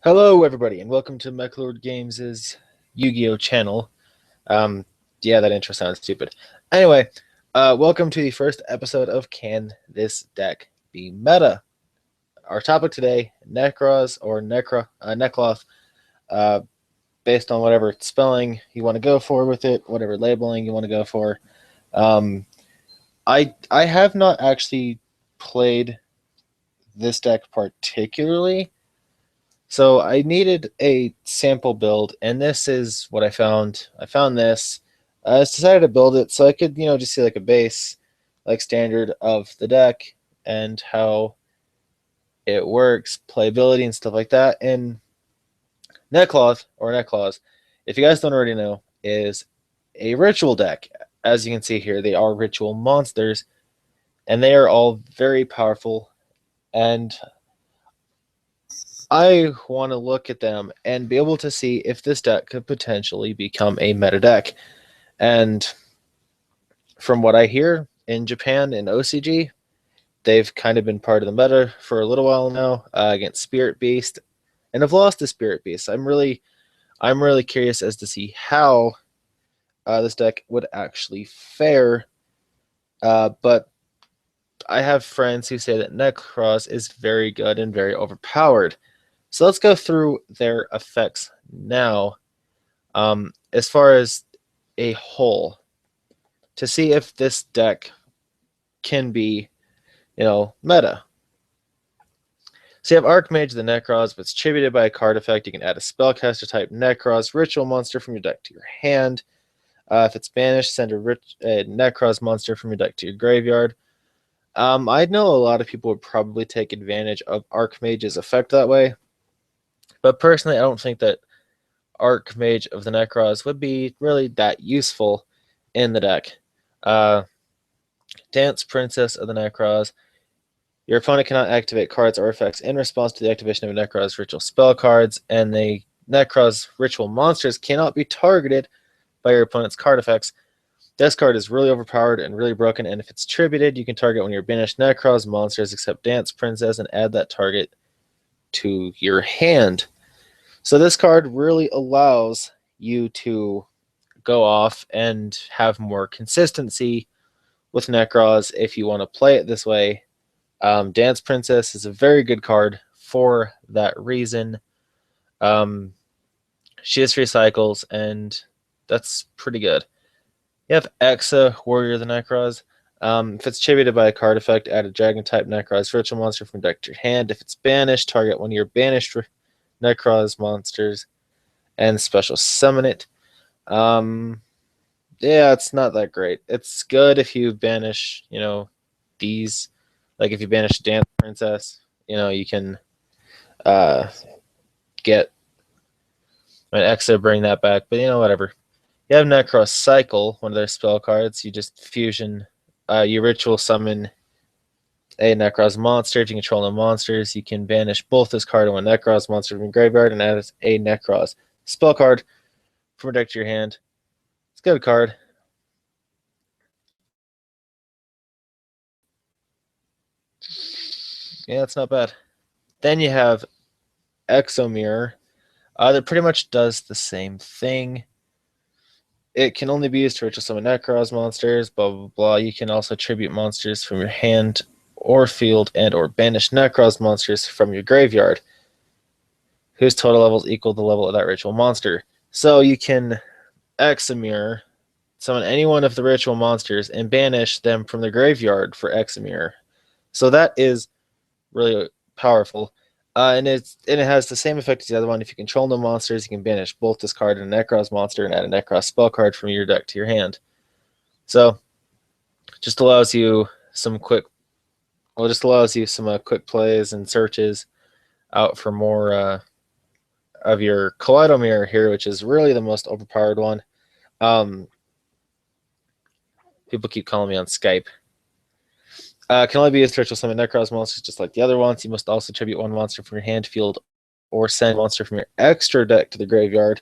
Hello, everybody, and welcome to Necloth Games' Yu-Gi-Oh! Channel. Um, yeah, that intro sounds stupid. Anyway, welcome to the first episode of Can This Deck Be Meta? Our topic today, Nekroz or Necloth, uh, based on whatever spelling you want to go for with it, whatever labeling you want to go for. Um, I have not actually played this deck particularly. So I needed a sample build, and this is what I found. I found this. I just decided to build it so I could, just see like a base, like standard of the deck and how it works, playability and stuff like that. And Necloth or Neclaws, if you guys don't already know, is a ritual deck. As you can see here, they are ritual monsters, and they are all very powerful. And I want to look at them and be able to see if this deck could potentially become a meta deck. And from what I hear in Japan and OCG, they've kind of been part of the meta for a little while now against Spirit Beast, and have lost to Spirit Beast. I'm really curious as to see how this deck would actually fare. But I have friends who say that Nekroz is very good and very overpowered. So let's go through their effects now. As far as a whole, to see if this deck can be, meta. So you have Archmage the Nekroz. If it's tributed by a card effect, you can add a spellcaster type Nekroz ritual monster from your deck to your hand. If it's banished, send a Nekroz monster from your deck to your graveyard. I know a lot of people would probably take advantage of Archmage's effect that way, but personally, I don't think that Archmage of the Nekroz would be really that useful in the deck. Dance Princess of the Nekroz. Your opponent cannot activate cards or effects in response to the activation of Nekroz ritual spell cards, and the Nekroz ritual monsters cannot be targeted by your opponent's card effects. This card is really overpowered and really broken, and if it's tributed, you can target one of your banished Nekroz monsters except Dance Princess and add that target to your hand. So this card really allows you to go off and have more consistency with Nekroz if you want to play it this way. Dance Princess is a very good card for that reason. She just recycles, and that's pretty good. You have Exa, Warrior of the Nekroz. If it's tributed by a card effect, add a Dragon type Nekroz ritual monster from deck to your hand. If it's banished, target one of your banished Nekroz monsters and special summon it. Yeah, it's not that great. It's good if you banish, these. Like if you banish Dance Princess, you can get an Exa, bring that back. But whatever. You have Necroz Cycle, one of their spell cards. You just fusion, you ritual summon a Necroz monster. If you control no monsters, you can banish both this card and one Necroz monster from your graveyard and add a Necroz spell card from your deck to your hand. It's a good card. Yeah, it's not bad. Then you have Exomirror. That pretty much does the same thing. It can only be used to ritual summon Nekroz monsters, blah, blah, blah. You can also tribute monsters from your hand or field and or banish Nekroz monsters from your graveyard, whose total levels equal the level of that ritual monster. So you can Exomirror, summon any one of the ritual monsters, and banish them from the graveyard for Exomirror. So that is really powerful. And it has the same effect as the other one. If you control no monsters, you can banish both this card and a Nekroz monster and add a Nekroz spell card from your deck to your hand. So just allows you some quick plays and searches out for more of your Kaleido Mirror here, which is really the most overpowered one. People keep calling me on Skype. Can only be used to ritual summon Nekroz monsters just like the other ones. You must also tribute one monster from your hand, field, or send a monster from your extra deck to the graveyard.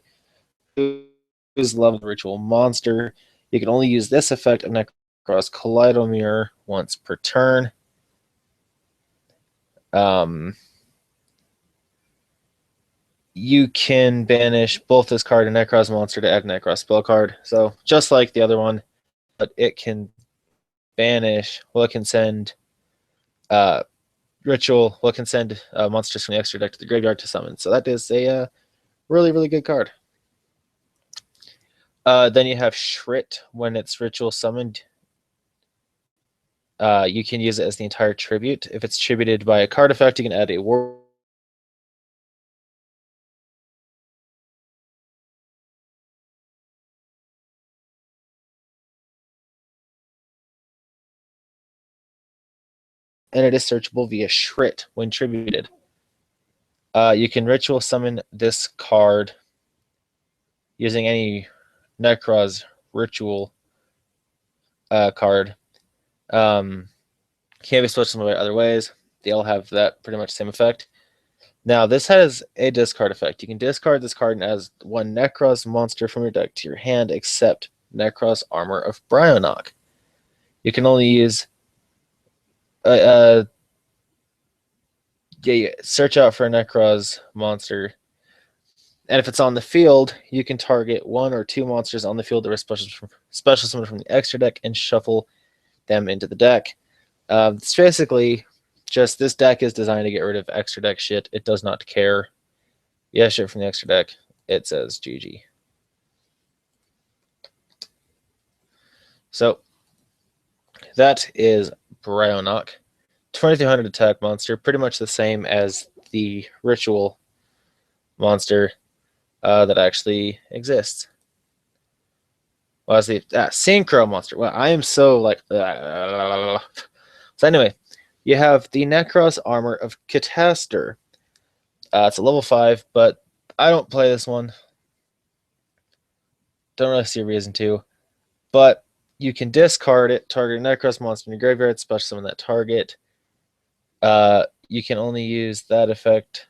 Whose level ritual monster. You can only use this effect of Nekroz Kaleido Mirror once per turn. you can banish both this card and Necroz monster to add a Necroz spell card. So just like the other one, but it can banish. Well, it can send ritual. Well, it can send monsters from the extra deck to the graveyard to summon. So that is a really, really good card. Then you have Shrit. When it's ritual summoned, you can use it as the entire tribute. If it's tributed by a card effect, you can add a war. And it is searchable via Shrit when tributed. You can ritual summon this card using any Nekroz ritual card. Can't be switched some other ways. They all have that pretty much same effect. Now, this has a discard effect. You can discard this card and add one Nekroz monster from your deck to your hand, except Nekroz Armor of Brionok. You can only use search out for a Nekroz monster, and if it's on the field, you can target one or two monsters on the field that are special summon from the extra deck and shuffle them into the deck. It's basically just this deck is designed to get rid of extra deck shit. It does not care. Yeah, shit from the extra deck. It says GG. So that is Brionok. 2300 attack monster, pretty much the same as the ritual monster that actually exists. Well, as the Synchro monster. Well, I am so like. So anyway, you have the Nekroz Armor of Cataster. It's a level 5, but I don't play this one. Don't really see a reason to. But you can discard it, target a Nekroz monster in your graveyard, special summon that target. You can only use that effect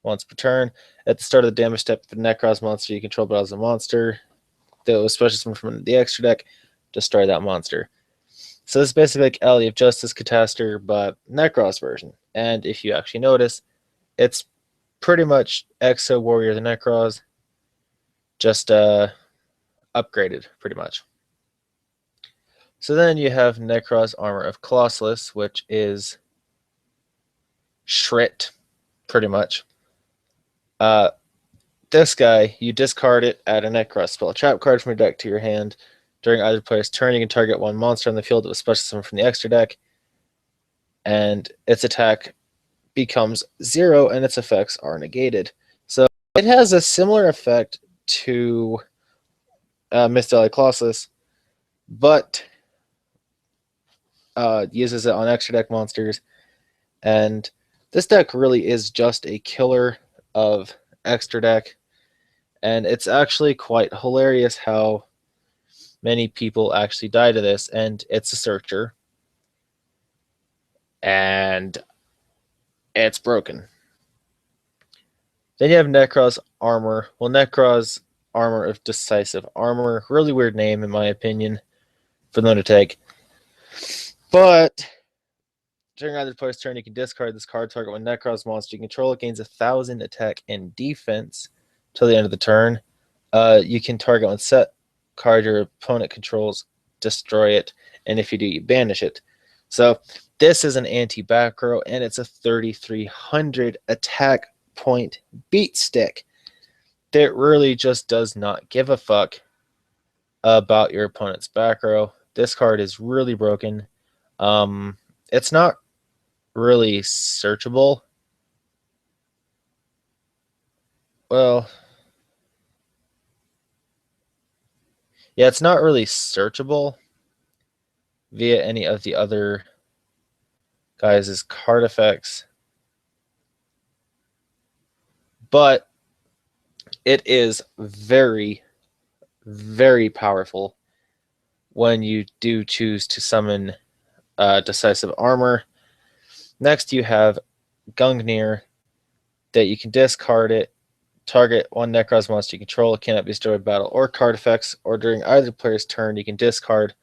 once per turn. At the start of the damage step, the Nekroz monster you control battles a monster that was special summoned from the extra deck, destroy that monster. So this is basically like Alley of Justice Cataster, but Nekroz version. And if you actually notice, it's pretty much Exo Warrior the Nekroz, just upgraded, pretty much. So then you have Nekroz Armor of Colossus, which is Shrit, pretty much. This guy, you discard it, add a Nekroz spell trap card from your deck to your hand. During either player's turn, you can target one monster on the field that was special summoned from the extra deck, and its attack becomes 0, and its effects are negated. So it has a similar effect to Mist Alley Colossus, but uses it on extra deck monsters. And this deck really is just a killer of extra deck. And it's actually quite hilarious how many people actually die to this. And it's a searcher. And it's broken. Then you have Nekroz Armor. Well, Nekroz Armor of Decisive Armor. Really weird name, in my opinion, for them to take. But during either player's turn, you can discard this card, target one Nekroz monster you control. It gains 1,000 attack and defense till the end of the turn. You can target one set card your opponent controls, destroy it, and if you do, you banish it. So this is an anti-back row, and it's a 3,300 attack point beat stick that really just does not give a fuck about your opponent's back row. This card is really broken. It's not really searchable. Well, yeah, it's not really searchable via any of the other guys' card effects, but it is very, very powerful when you do choose to summon Decisive Armor. Next, you have Gungnir, that you can discard it, target one Nekroz monster you control. It cannot be destroyed by battle or card effects, or during either player's turn, you can discard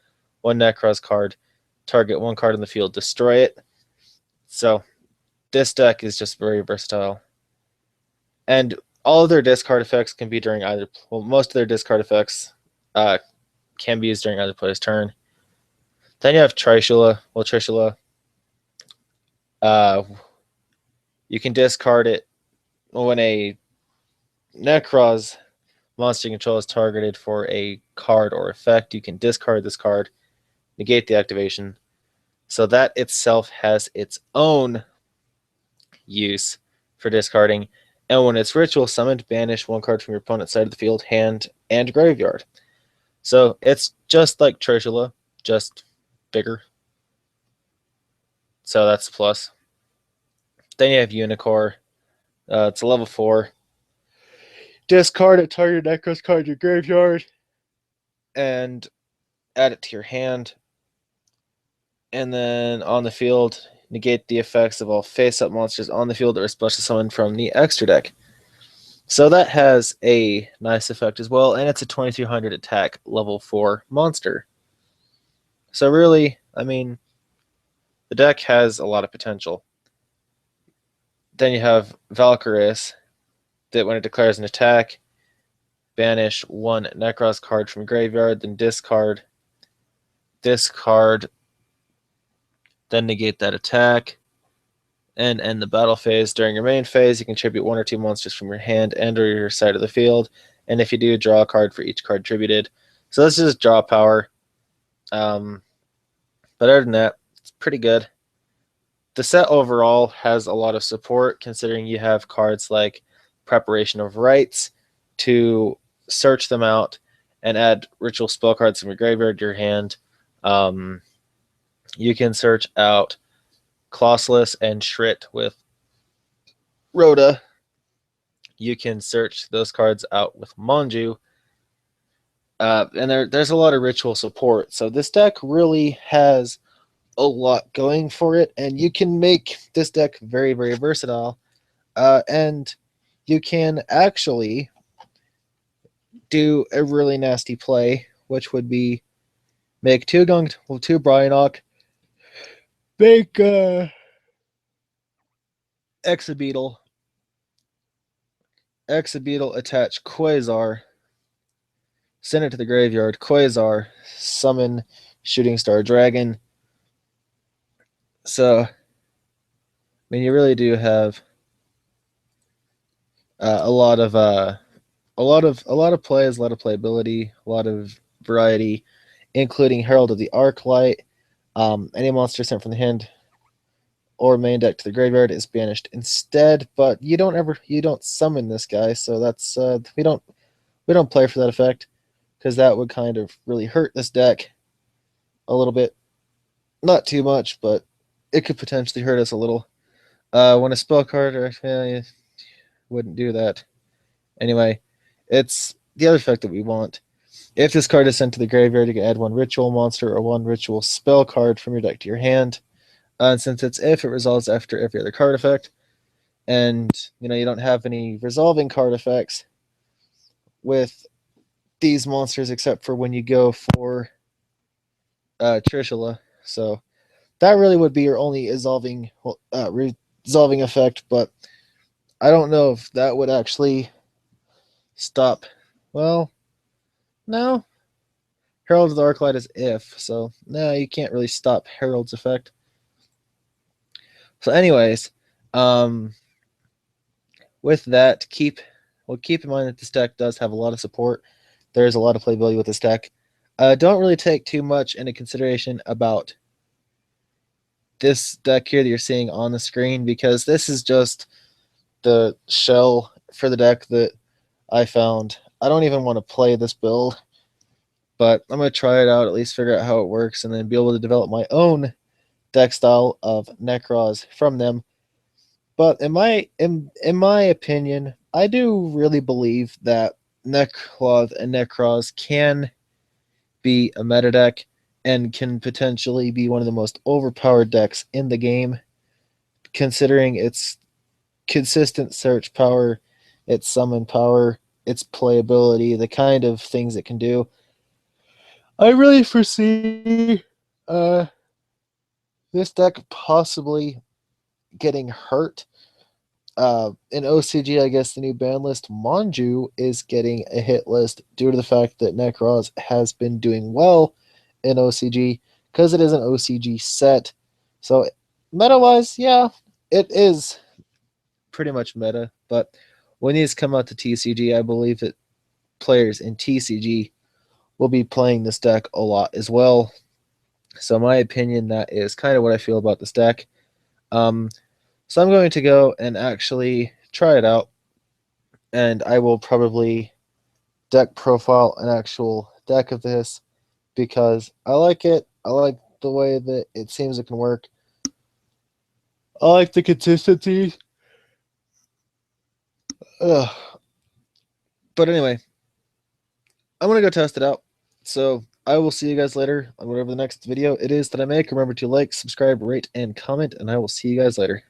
one Nekroz card, target one card in the field, destroy it. So this deck is just very versatile. And all of their discard effects can be during either. Well, most of their discard effects uh, can be used during either player's turn. Then you have Trishula. Well, Trishula, uh, you can discard it when a Nekroz monster you control is targeted for a card or effect. You can discard this card, negate the activation. So that itself has its own use for discarding. And when it's ritual summoned, banish one card from your opponent's side of the field, hand, and graveyard. So it's just like Trishula, just bigger. So that's a plus. Then you have Unicorn. It's a level 4. Discard a target Necroz card in your graveyard and add it to your hand. And then on the field, negate the effects of all face-up monsters on the field that are special summoned from the extra deck. So that has a nice effect as well, and it's a 2300 attack level 4 monster. So really, I mean, the deck has a lot of potential. Then you have Valkyries, that when it declares an attack, banish one Nekroz card from your graveyard, then discard this card, then negate that attack, and end the battle phase. During your main phase, you can tribute 1 or 2 monsters from your hand and or your side of the field, and if you do, draw a card for each card tributed. So this is draw power. But other than that, it's pretty good. The set overall has a lot of support, considering you have cards like Preparation of Rites to search them out and add ritual spell cards from your graveyard to your hand. You can search out Clauseless and Shrit with Rhoda. You can search those cards out with Manju. And there's a lot of ritual support. So this deck really has a lot going for it, and you can make this deck very, very versatile. And you can actually do a really nasty play, which would be make 2 Gunk, 2 Bryonok, make Exabeetle, attach Quasar, send it to the graveyard, Quasar, summon Shooting Star Dragon. So, I mean, you really do have a lot of plays, a lot of playability, a lot of variety, including Herald of the Arclight. Any monster sent from the hand or main deck to the graveyard is banished instead. But you don't summon this guy, so that's we don't play for that effect, because that would kind of really hurt this deck a little bit. Not too much, but it could potentially hurt us a little. When a spell card you wouldn't do that. Anyway, it's the other effect that we want. If this card is sent to the graveyard, you can add 1 ritual monster or 1 ritual spell card from your deck to your hand. And since it's if, it resolves after every other card effect. And you don't have any resolving card effects with these monsters except for when you go for Trishula. So that really would be your only resolving effect, but I don't know if that would actually stop. Well, no. Herald of the Arclight is if, so no, you can't really stop Herald's effect. So anyways, with that, keep in mind that this deck does have a lot of support. There's a lot of playability with this deck. Don't really take too much into consideration about this deck here that you're seeing on the screen, because this is just the shell for the deck that I found. I don't even want to play this build, but I'm going to try it out, at least figure out how it works, and then be able to develop my own deck style of Nekroz from them. But in my opinion, I do really believe that Necloth and Nekroz can be a meta deck and can potentially be one of the most overpowered decks in the game, considering its consistent search power, its summon power, its playability, the kind of things it can do. I really foresee this deck possibly getting hurt in OCG, I guess the new ban list, Manju is getting a hit list due to the fact that Nekroz has been doing well in OCG because it is an OCG set. So meta-wise, yeah, it is pretty much meta. But when these come out to TCG, I believe that players in TCG will be playing this deck a lot as well. So my opinion, that is kind of what I feel about this deck. So I'm going to go and actually try it out, and I will probably deck profile an actual deck of this because I like it. I like the way that it seems it can work. I like the consistency. Ugh. But anyway, I'm going to go test it out. So I will see you guys later on whatever the next video it is that I make. Remember to like, subscribe, rate, and comment, and I will see you guys later.